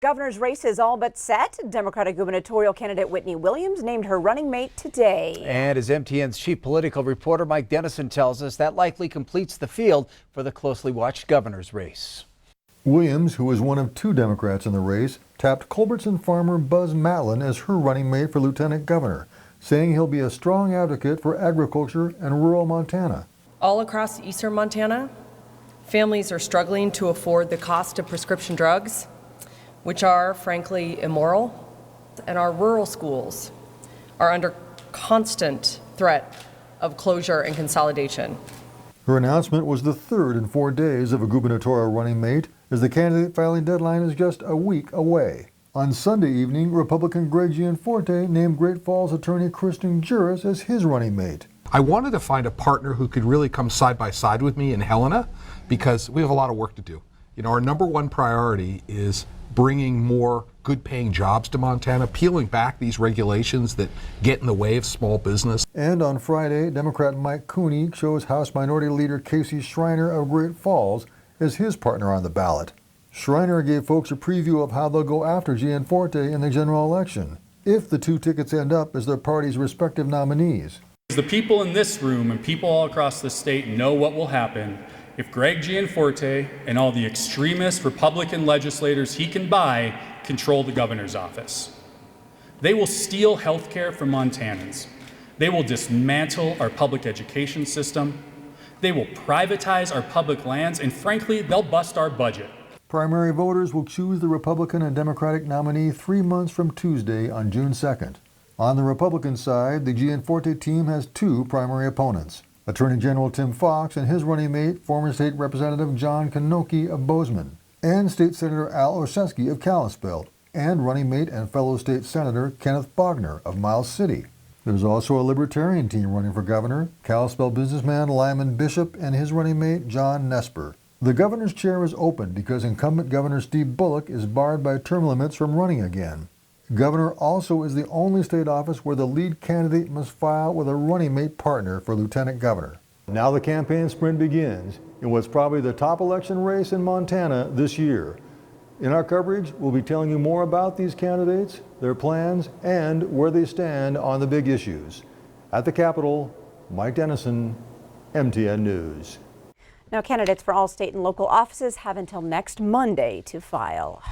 Governor's race is all but set. Democratic gubernatorial candidate Whitney Williams named her running mate today. And as MTN's chief political reporter Mike Dennison tells us, that likely completes the field for the closely watched governor's race. Williams, who is one of two Democrats in the race, tapped Culbertson farmer Buzz Matlin as her running mate for lieutenant governor, saying he'll be a strong advocate for agriculture and rural Montana. All across eastern Montana, families are struggling to afford the cost of prescription drugs, which are frankly immoral, and our rural schools are under constant threat of closure and consolidation. Her announcement was the third in 4 days of a gubernatorial running mate, as the candidate filing deadline is just a week away. On Sunday evening, Republican Greg Gianforte named Great Falls attorney Kristen Juris as his running mate. I wanted to find a partner who could really come side by side with me in Helena, because we have a lot of work to do. You know, our number one priority is bringing more good-paying jobs to Montana, peeling back these regulations that get in the way of small business. And on Friday, Democrat Mike Cooney chose House Minority Leader Casey Schreiner of Great Falls as his partner on the ballot. Schreiner gave folks a preview of how they'll go after Gianforte in the general election, if the two tickets end up as their party's respective nominees. The people in this room and people all across the state know what will happen if Greg Gianforte and all the extremist Republican legislators he can buy control the governor's office. They will steal health care from Montanans. They will dismantle our public education system. They will privatize our public lands, and frankly, they'll bust our budget. Primary voters will choose the Republican and Democratic nominee 3 months from Tuesday on June 2nd. On the Republican side, the Gianforte team has two primary opponents: Attorney General Tim Fox and his running mate, former State Representative John Knoke of Bozeman, and State Senator Al Olszewski of Kalispell, and running mate and fellow State Senator Kenneth Bogner of Miles City. There's also a Libertarian team running for governor, Kalispell businessman Lyman Bishop and his running mate John Nesper. The governor's chair is open because incumbent Governor Steve Bullock is barred by term limits from running again. Governor also is the only state office where the lead candidate must file with a running mate partner for lieutenant governor. Now the campaign sprint begins in what's probably the top election race in Montana this year. In our coverage, we'll be telling you more about these candidates, their plans, and where they stand on the big issues. At the Capitol, Mike Dennison, MTN News. Now, candidates for all state and local offices have until next Monday to file.